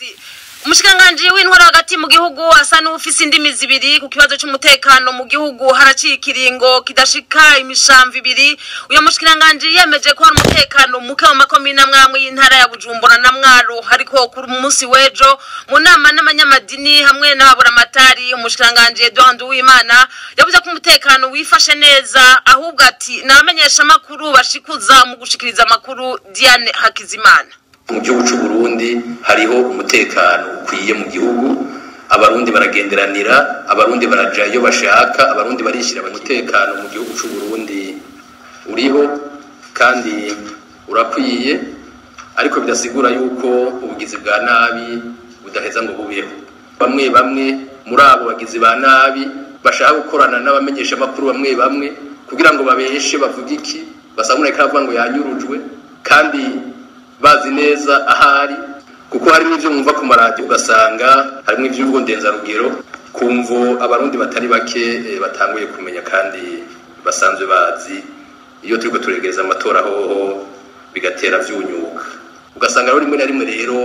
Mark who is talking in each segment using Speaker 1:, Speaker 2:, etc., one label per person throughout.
Speaker 1: Karusi. Umushikiranganji w'intwaro hagati mu gihugu asa n'ufise indimi zibiri ku kibazo c'umutekano mu gihugu haraciye ikiringo kidashika imishamvi ibiri. Uyo mushikiranganji yemeje ko hari umutekano muke mu makomine amwe y'intara ya Bujumbura na Mwaro, hariko kuri umunsi w'ejo mu nama n'abanyamadini hamwe n'aburamatari. Umushikiranganji Edouard Nduwimana yavuze ko umutekano wifashe neza, ahubwo ati nabamenyesha makuru bashikuza mu gushikiriza makuru. Diane Hakizimana:
Speaker 2: mu gihugu cy'u Burundi hariho umutekano ukwiye mu gihugu, abarundi baragenderanira, abarundi baraja iyo bashaka, abarundi barishira umutekano mu gihugu cy'u Burundi uriho kandi urakwiye, ariko bidasigura yuko ubugizi bwa nabi budaheza ngo bubeho. Bamwe muri abo bagizi ba nabi bashaka gukorana n'abamenyesha makuru bamwe kugira ngo babeshe bavuge iki, basangure kavuga ngo yanyurujwe kandi bazi neza ahari, kuko hari n'ivyo mwumva ku maradiyo ugasanga harimo ivy'ubwo ndenzarugero kumvo abarundi batari bake batanguye kumenya kandi basanzwe bazi. Iyo turiko turegereza amatora hoho bigatera vyunyuka, ugasanga rero rimwe na rimwe rero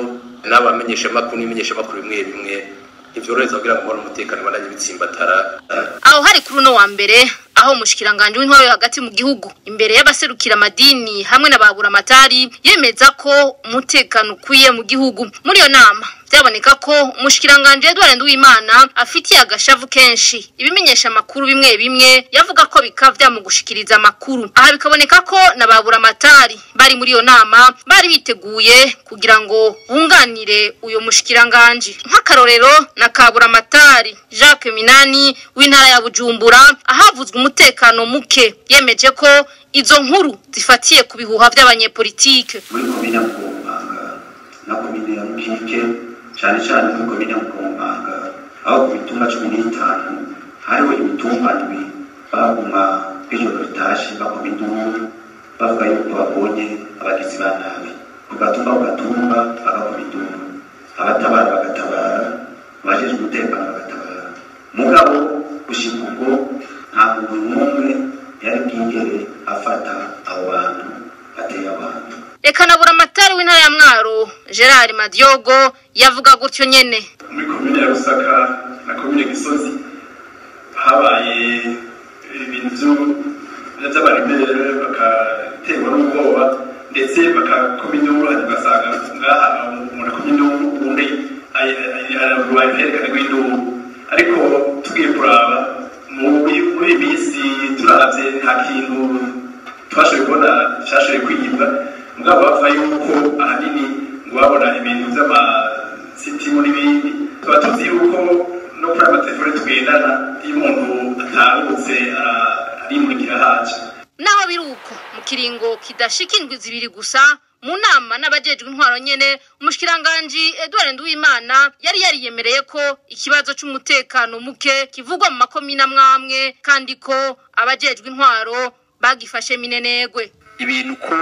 Speaker 2: n'abamenyesha makuru n'imenyesha makuru bimwe ivyorohereza kugira ngo mbone umutekano bandanye bitsimbatara.
Speaker 3: Aho hari kuri no wa mbere aho umushikiranganje w'intwaro hagati mu gihugu imbere y'abaserukira amadini hamwe n'ababuramatari yemeza ko umutekano ukwiye mu gihugu. Muri iyo nama byaboneka ko umushikiranganje Edouard Nduwimana afitiye agashavu kenshi ibimenyesha makuru bimwe yavuga ko bikavya mu gushikiriza amakuru. Aha bikaboneka ko n'ababuramatari bari muri iyo nama bari biteguye kugira ngo bunganire uyo mushikiranganje. Nk'akarorero na kaburamatari Jacques Minani w'intara ya Bujumbura ahavuzwe umutekano muke, yemeje ko izo nkuru zifatiye ku bihuha by'abanyepolitike.
Speaker 4: Muri komine ya Mukombanga na komine ya Mukike, cyane muri komine ya Mukombanga aho ku mitumba 15 hariho imitumba ndwi baguma ijoro ritashi bakoma induru bavuga yuko babonye abagizi ba nabi, kugatumba bagakoma induru, abatabara bagatabara, abajejwe umutekano bagatabara. Mugabo gushika ubwo nta muntu n'umwe yari bwigere afata abo bantu bateye abantu.
Speaker 3: Eka n'aburamatari w'intara ya Mwaro Gerard Madiogo yavuga gutyo nyene.
Speaker 5: Muri komine ya Rusaka na komine Gisozi habaye ibintu by'abaremere bakaterwa n'ubwoba ndetse bakakoma induru, bagasanga ngaha umuntu akoma induru ubundi araherekana gw'induru. Ariko tugiye kuraba muri bisi turavye nta kintu twashoboye kubona cyashoboye kwiyibwa, mugabo bava yuko ahanini ngo babona ibintu by'amasiti muri bindi. Tuba tuzi yuko no kuri amatelefone tugendana iyo umuntu atangutse arimurikira haje.
Speaker 3: Naho biruko mu kiringo kidashika indwi zibiri gusa mu nama n'abajejwe intwaro nyene, umushikiranganje Edouard Nduwimana yari yariyemereye ko ikibazo c'umutekano muke kivugwa mu makomine amwe kandi ko abajejwe intwaro bagifashe minenegwe.
Speaker 2: Ibintu ko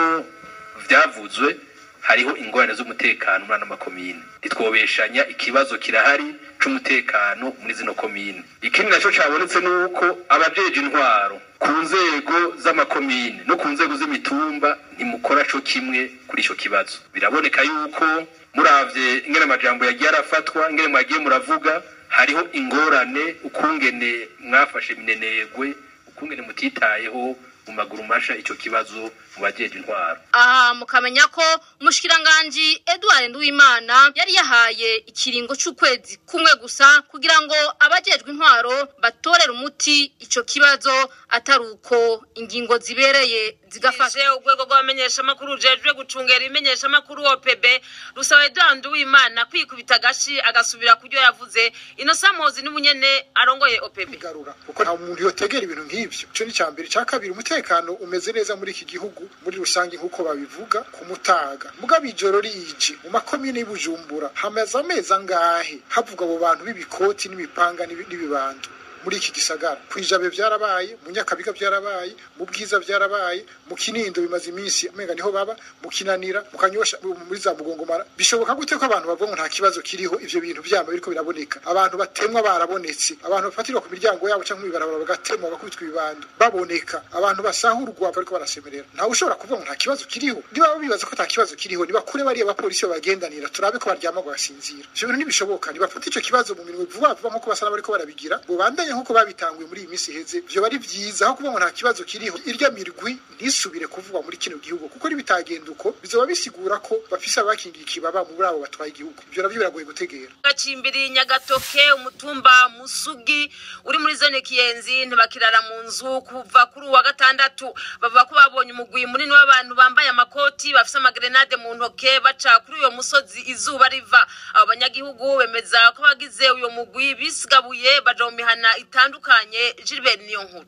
Speaker 2: vyavuzwe hariho ingorane z'umutekano muri ano makomine, ntitwobeshanya ikibazo kirahari c'umutekano muri zino komine. Ikindi naco cabonetse nuko abajeje intwaro ku nzego z'amakomine no ku nzego z'imitumba ntimukora co kimwe kuri ico kibazo. Biraboneka yuko muravye ingene amajambo yagiye arafatwa, ingene mwagiye muravuga, hariho ingorane ukungene mwafashe minenegwe, ukungene mutitayeho mu maguru masha ico kibazo mu bajeje intwaro.
Speaker 3: Aha mukamenya ko umushikiranganje Edouard Nduwimana yari yahaye ikiringo c'ukwezi kumwe gusa kugira ngo abajejwe intwaro batorera umuti ico kibazo, ataruko ingingo zibereye zigafashe.
Speaker 1: Urwego rw'abamenyesha makuru jejwe gucungera imenyesha makuru OPB rusaba Edouard Nduwimana kwikubita gashi agasubira kuryo yavuze. Innocent Mozi n'umunyene arongoye OPB
Speaker 6: garura kuko nta muntu yotegera ibintu nk'ivyo. Cyo ni cyambere cyakabiri umutekano umeze neza muri iki gihugu muri rusange nkuko babivuga ku Mutaga. Mugabo ijoro rije mu makomine y'Ibujumbura hamaze amezi angahe havuga abo bantu b'ibikoti n'imipanga n'ibibando. muri iki gisagara kwijabe byarabaye mu Nyakabiga byarabaye mu Bwiza byarabaye mu Kinindo bimaze iminsi amenga niho baba mu Kinanira mu Kanyosha muri za Mugongomara bishoboka gute ko abantu bavuga ngo nta kibazo kiriho ivyo bintu byamba biriko biraboneka abantu batemwa barabonetse abantu bafatirwa ku miryango yabo cyangwa ibibarabara bagatemwa bakubitwa ibibando baboneka abantu basahurwa bariko barasemerera ntawe ushobora kuvuga ngo nta kibazo kiriho niba bibaza ko nta kibazo kiriho niba kure bari abapolisi bagendanira turabe ko baryama gasinzira ivyo bintu nibishoboka nibafata ico kibazo mu minwe vuba nko basana bariko barabigira bo bandanye nkuko babitanguye muri iyi minsi heze byo bari byiza aho kuvuga ngo nta kibazo kiriho irya mirwi ntisubire kuvuga muri kino gihugu kuko nibitagenda uko bizoba bisigura ko bafise abakingiye ikibaba mu brabo batwaye igihugu ivyo navyo biragoye gutegera
Speaker 1: gacimbiri Nyagatoke umutumba Musugi uri muri zone Kiyenzi ntibakirara mu nzu kuva kuri wa gatandatu bavuga ko babonye umugwi munini w'abantu bambaye amakoti bafise amagrenade mu ntoke baca kuri uyo musozi izuba riva abo banyagihugu bemeza ko bagize uyo mugwi bisigabuye baja mu mihana itandukanye Gilbert niyo nkuru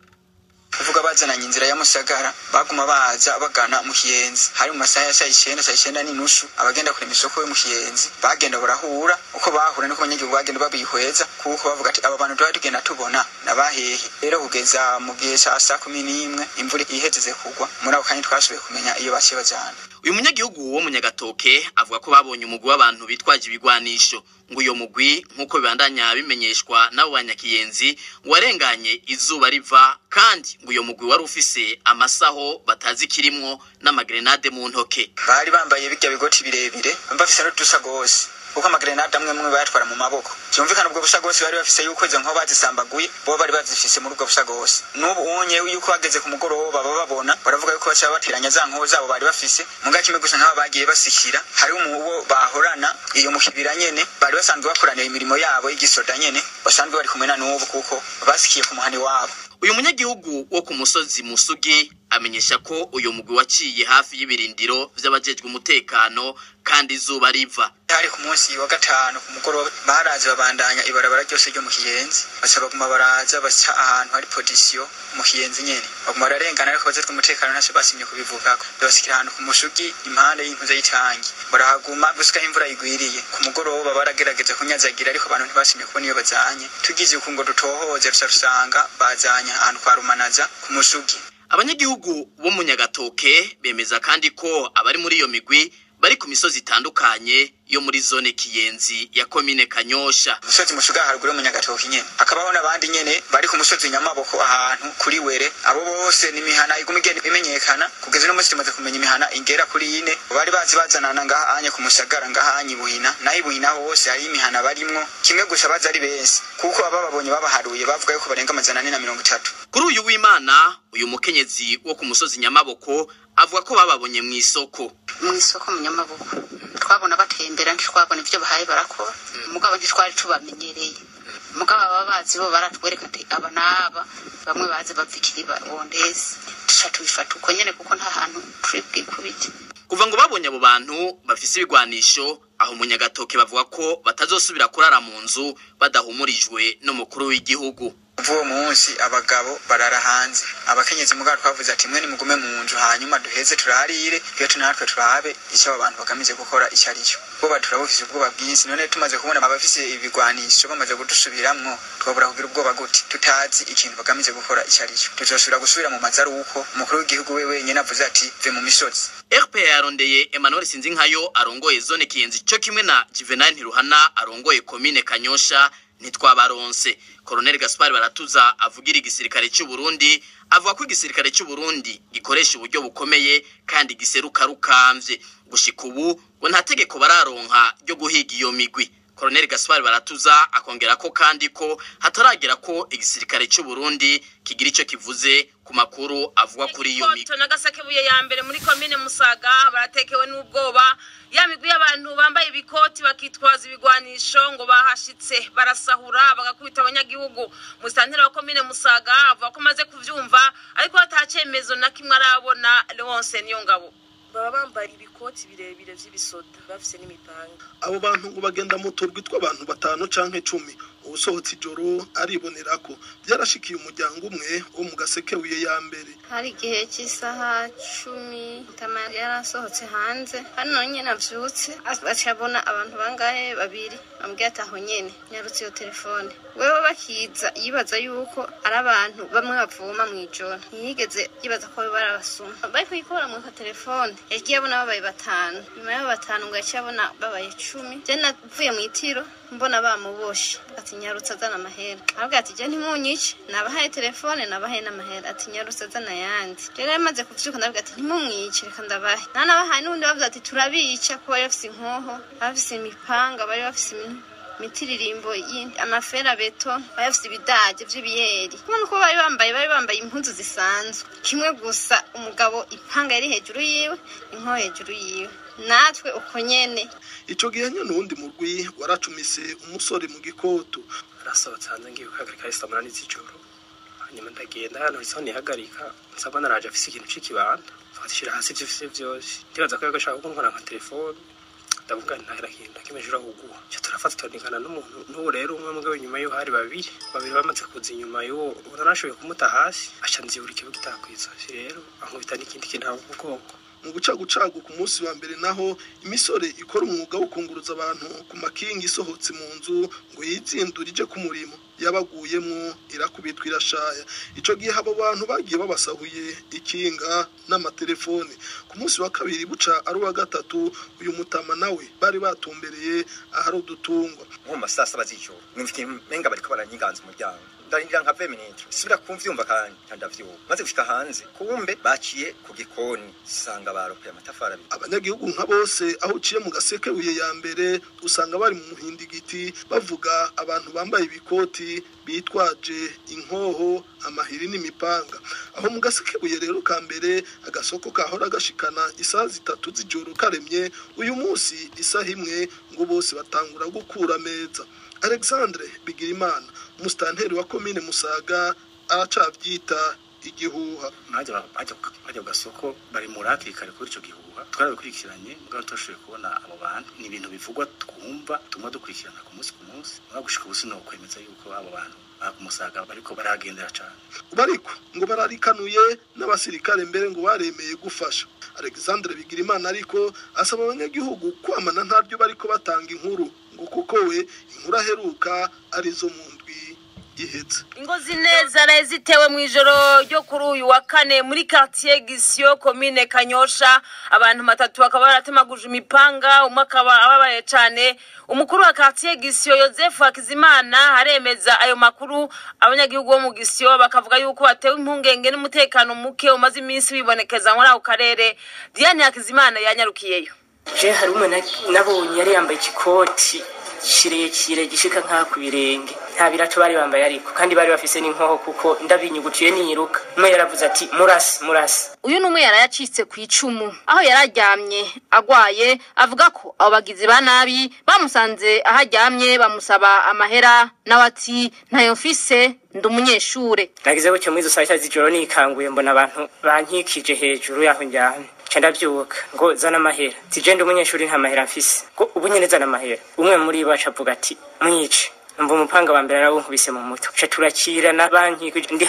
Speaker 7: kuvuga bazananye inzira ya Musagara baguma baza bagana mu Kiyenzi hari mu masaha ya 9 n'inusu abagenda kuri misoko yo mu Kiyenzi bagenda barahura uko bahura niko abanyagihugu bagenda babihweza kuko bavuga ati aba bantu twari tugenda tubona nabahehe rero kugeza mu gihe ca 11 imvura ihezeze kugwa muri ako kanya twasubiye kumenya iyo baciye bajana
Speaker 8: uyu munyagihugu wo mu Nyagatoke avuga ko babonye umugwi w'abantu bitwaje ibigwanisho ngo uyo mugwi nkuko bibandanya bimenyeshwa nabo banyakiyenzi warenganye izuba riva kandi ngo uyo mugwi wari ufise amasaho batazi kirimwo n'amagrenade mu ntoke
Speaker 7: bari bambaye bijya bigoti birebire bafise n'udusa gose kuko amagrenade amwe bayatwara mu maboko cyumvikana ubwo busa gose bari bafise yuko izo nko bazisambaguye bo bari bazifise muri ubwo busa gose n'ubu unye yuko bageze ku mugoroba babona baravuga yuko bacha bateranya za nko zabo bari bafise muga kimwe gusa nk'aba bagiye basishira hari umuwo bahorana iyo mukibira nyene bari basanzwe bakorana imirimo yabo y'igisoda nyene basanzwe bari kumena n'ubu kuko basikiye ku muhani wabo
Speaker 8: uyu munyagihugu wo ku musozi Musugi amenyesha ko uyu mugwi waciye hafi y'ibirindiro vy'abajejwe umutekano kandi izuba riva
Speaker 7: hari ku munsi wa gatanu ku mugoroba baraje babandanya ibarabara ryose ryo mu Kiyenzi basaba kuma baraza baca ahantu hari position mu Kiyenzi nyene baguma bararengana ariko abajejwe umutekano ntaco basimye kubivugako basikira ahantu ku Musugi impande y'inkuza y'itangi barahaguma gushika imvura igwiriye ku mugoroba baragerageza kunyazagira ariko abantu ntibasimye kubona iyo bazanye tugize uko ngo dutohoze rusanga bazanya ahantu kwa Rumanaza ku Musugi
Speaker 8: abanyagihugu bo mu Nyagatoke bemeza kandi ko abari muri iyo migwi bari ku misozi itandukanye yo muri zone Kiyenzi ya komine Kanyosha
Speaker 7: musozi Mushuga haruguru mu Nyagatoke nyene akabaho nabandi nyene bari ku musozi Nyamaboko ahantu kuri Were abo bose ni mihana igumigene imenyekana kugeza no musi tumaze kumenya imihana ingera kuri 4 bari bazi bazanana ngaha anye ku Musagara ngaha anye Buhina nayi Buhina hose hari imihana barimwo kimwe gusa baza ari bensi kuko abababonye babaharuye bavuga yuko barenga 430
Speaker 8: kuri uyu w'Imana uyu mukenyezi wo ku musozi Nyamaboko avuga ko bababonye mu isoko
Speaker 9: mu Nyamaboko twabona batembera ntitwabona ivyo bahaye barakora mugabo ntitwari tubamenyereye mugabo ababazi bo baratwereka ati aba naba bamwe baze bavikiri bondeze tushatu bifata uko nyene kuko nta hantu trip kubiti
Speaker 8: kuva ngo babonye abo bantu bafise ibigwanisho aho mu Nyagatoke bavuga ko batazosubira kurara mu nzu badahumurijwe n'umukuru w'igihugu
Speaker 7: uwo munsi abagabo barara hanze abakenyezi mugabo twavuze ati mwe ni mugume mu nzu hanyuma duheze turaharire iyo tunatwe turabe icyo abantu bagamize gukora icyo ari cyo bo baturabufise ubwoba bwinshi none tumaze kubona abafise ibigwanisho bamaze kudusubiramwo twabura kugira ubwoba gute tutazi ikintu bagamize gukora icyo ari cyo tuzosubira gusubira mu mazaru uko umukuru w'igihugu wewe nyene avuze ati ve mu misozi
Speaker 8: RPA yarondeye Emmanuel Sinzinkayo arongoye zone Kiyenzi cyo kimwe na Juvenal Ntiruhana arongoye komine Kanyosha nitwabaronse Colonel Gaspar Baratuza avugira igisirikare cy'u Burundi avuga ko igisirikare cy'u Burundi gikoresha uburyo bukomeye kandi giseruka rukamvye gushika ubu ngo nta tegeko bararonka ryo guhiga iyo migwi Colonel Gaspar Baratuza akongera ko kandi ko hataragera ko igisirikare cy'u Burundi kigira ico kivuze ku makuru avuga kuri iyo migwi
Speaker 1: Nagasakebuye ya mbere muri komine Musaga baratekewe n'ubwoba ya migwi y'abantu bambaye ibikoti bakitwaza ibigwanisho ngo bahashitse barasahura bagakubita abanyagihugu musantera wa komine Musaga avuga ko maze kuvyumva ariko hatacemezo na kimwe arabona Leonce Niyongabo
Speaker 10: baba bambaye ibikoti birebire vy'ibisoda bafise n'imipanga
Speaker 11: abo bantu ngo bagenda mu turwi tw'abantu 5 canke 10 usohotse ijoro aribonerako. Byarashikiye umuryango umwe wo mu Gasekebuye ya mbere.
Speaker 12: Hari igihe cy'isaha 10 Mutama yarasohotse hanze, hano nyine avyutse acabona abantu bangahe babiri, ambwiye ati aho nyene nyarutse iyo telefone. Wewe bakiza yibaza yuko ari abantu bamwe bavoma mu ijoro, ntiyigeze yibaza ko barabasuma. Bari kuyikora mu telefone yagiye abona babaye 5, nyuma y'abo 5 ngo yacabona babaye 10. Je navuye mu itiro mbona bamuboshe, ati nyarutse azana amahera. Aravuga ati je ntimunyice, nabahaye telefone nabahaye n'amahera, ati nyarutse azana yandi. Rero yamaze kuvyuka ndavuga ati ntimumwice, reka ndabahe. Nabahaye n'undi bavuze ati turabica ko bari bafise inkoho, bafise imipanga, bari bafise mitiririmbo yindi, amafera beto, bari bafise ibidaje vy'ibiyeri. Kubona ko bari bambaye impuzu zisanzwe. Kimwe gusa umugabo ipanga yari hejuru yiwe, inkoho hejuru yiwe. Natwe uko nyene.
Speaker 11: Ico gihe nyene undi murwi waracumise umusore mu Gikoto.
Speaker 5: Arasohotse hanze ngiye guhagarika isamura n'izijoro. Hanyuma ndagenda hano isoni hagarika, nsaba naraje afise ikintu c'ikibanda. Fatishira hasi ivyo vyose. Ndibaza ko yagashaka kunkora nka telefone. Ndavuga ntahera kintu kimejura kuguha. Cyo turafata tondingana n'umuntu n'uwo rero umwe mugabo inyuma yo hari babiri bamaze kuza inyuma yo uranashoboye kumuta hasi aca nzibura ikibuga gitakwiza. Rero ankubita n'ikindi kintu mu bwoko.
Speaker 11: Mu gucagucagu ku munsi wa mbere naho imisore ikora umwuga wo kunguruza abantu ku makingi isohotse mu nzu ngo yizindurije ku murimo yabaguyemwo irakubitwa irashaya. Ico gihe abo bantu bagiye babasahuye ikinga n'amatelefone. Ku munsi wa kabiri buca ari wa gatatu uyu Mutama nawe bari batumbereye ahari udutungwa.
Speaker 13: Mu masasa bazijoro mwumvike menga bariko baranyiganza umuryango. Ndarinjira nka 20 minutes sibira kumvyumva kandi ndavyuka maze gushika hanze kumbe baciye ku gikoni sanga barokoye amatafari.
Speaker 11: Abanyagihugu nka bose aho uciye mu Gasekebuye ya mbere usanga bari mu muhindigiti bavuga abantu bambaye ibikoti bitwaje inkoho, amahiri n'imipanga. Aho mu Gasekebuye rero ka mbere agasoko kahora gashikana isaha 3 z'ijoro karemye, uyu munsi isaha imwe ngo bose batangura gukura meza. Alexandre Bigirimana umustanteri wa komine Musaga aracavyita igihuha.
Speaker 5: Majya gasoko bari muraki kare kuri ico gihuha twarabikurikiranye mugabo toshoye kubona abo bantu ni ibintu bivugwa twumva tumwe dukurikirana ku munsi mugabo gushika ubusi no kwemeza yuko abo bantu Musaga bariko baragendera cyane.
Speaker 11: Bariko ngo bararikanuye n'abasirikare mbere ngo baremeye gufasha. Alexandre Bigirimana ariko asaba abanyagihugu kwamana ntaryo bariko batanga inkuru ngo kuko we inkuru aheruka arizo mu ndwi ihetse.
Speaker 1: Ingozi neza zitewe mu ijoro ryo kuri uyu wa kane muri quartier Gisyo commune Kanyosha, abantu 3 bakaba baratemaguje imipanga, umwe akaba ababaye cyane. Umukuru wa quartier Gisyo Joseph Hakizimana haremeza ayo makuru. Abanyagihugu bo mu Gisyo bakavuga yuko batewe impungenge n'umutekano muke umaze iminsi bibonekeza muri ako karere. Diane Hakizimana yanyarukiyeyo.
Speaker 14: Je hari umwe nabonye yari yambaye ikikoti kirekire gishika nka ku birenge, nta birato bari bambaye ariko kandi bari bafise n'inkoho kuko ndabinyugutiye niruka. Umwe yaravuze ati murasi.
Speaker 3: Uyu numwe yarayacitse ku icumu aho yararyamye agwaye, avuga ko abo bagizi ba nabi bamusanze aharyamye bamusaba amahera nawe ati ntayo mfise ndumunyeshure.
Speaker 14: Nagize bucyo mwizo saa 6 z'ijoro nikanguye mbona abantu bankikije hejuru yaho njyane. Ndabyuka ngo zana amahera, tijende umunyeshuri nta mahera mfise, ngo ubu nyene zana amahera. Umwe muri bo acavuga ati mwice. Mva umupanga wa mbere arawo nkubise mu mutwe. Cha turakira na banki ndi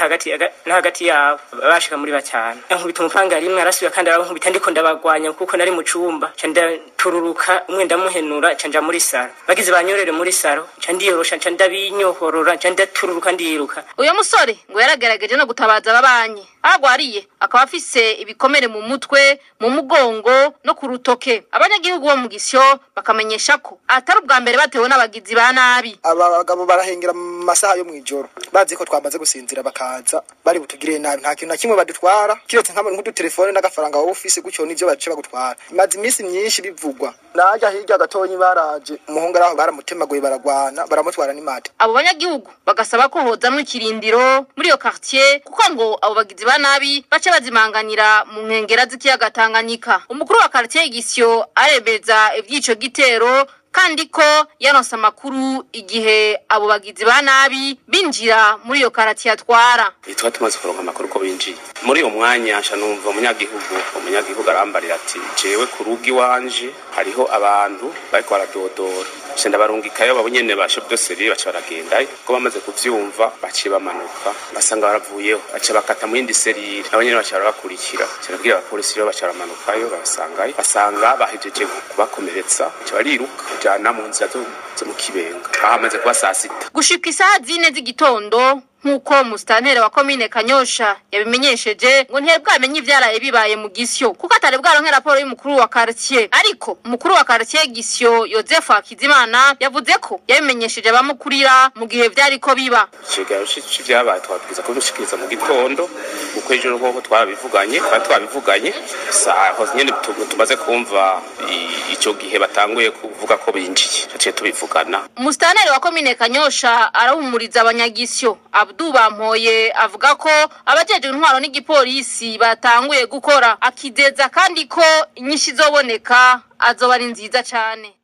Speaker 14: hagati yabo bashika muri 5. Nkubita umupanga rimwe arasubiye kandi arawo nkubita ndiko ndabagwanya kuko nari mu cumba. Cha ndatururuka umwe ndamuhenura cha nja muri saro. Bagize banyorere muri saro, cha ndiyorosha cha ndabinyohorora cha ndatururuka ndiruka.
Speaker 3: Uyo musore ngo yaragerageje no gutabaza ababanye. Agwariye akaba afise ibikomere mu mutwe, mu mugongo no ku rutoke. Abanyagihugu bo mu Gisyo bakamenyesha ko atari ubwa mbere batewe n'abagizi ba nabi.
Speaker 15: Abagabo barahengera mu masaha yo mwijoro bazi ko twamaze gusinzira bakaza bari butugirire nabi, nta kintu na kimwe badutwara kiretse nk'udu telefone n'agafaranga wowe ufise gucyo nivyo bace bagutwara. Imaze iminsi myinshi bivugwa naja hirya gatonyi baraje umuhungu araho baramutemaguye baragwana baramutwara n'imate.
Speaker 3: Abo banyagihugu bagasaba ko hozamwe ikirindiro muri iyo quartier kuko ngo abo bagizi ba nabi bace bazimanganira mu nkengera z'ikiyaga Tanganyika. Umukuru wa quartier Gisyo aremeza ivy'ico gitero kandi ko yaronse amakuru igihe abo bagizi ba nabi binjira muri iyo karatiye atwara.
Speaker 16: Itwa tumaze kuronka amakuru ko binjiye muri uwo mwanya nsha numva umunyagihugu arambarira ati jewe ku rugi wanje hariho abantu bariko baradodora nshenda barungikayo babonyene basho byose riri baca baragenda ko bamaze kuvyumva baciye bamanuka basanga baravuyeho baca bakata mu yindi serire abanyene baca barakurikira cyarabwira abapolisi rero baca baramanukayo basanga bahejeje kubakomeretsa baca bariruka jana mu nzira zo mu Kibenga ahamaze kuba saa 6
Speaker 3: gushika isaha 4 z'igitondo nkuko musitanteri wa komine Kanyosha yabimenyesheje ngo ntiyebwamenye ivyaraye bibaye mu Gisyo kuko atari bwaronke raporo y'umukuru wa quartier ariko umukuru wa quartier Gisyo Joseph Akizimana yavuze ko yabimenyesheje abamukurira mu gihe vyari ko biba
Speaker 16: cigaro c'ivyabaye twabwiza ko dushikiriza mu gitondo uko ejo nk'uko twabivuganye saho nyene tumaze kumva ico gihe batanguye kuvuga ko binjiye cyaciye tubivugana.
Speaker 3: Musitanteri wa komine Kanyosha arahumuriza abanyagisyo Abdu Bampoye avuga ko abajeje intwaro n'igipolisi batanguye gukora akideza kandi ko inyinshi zoboneka azoba ari nziza cyane.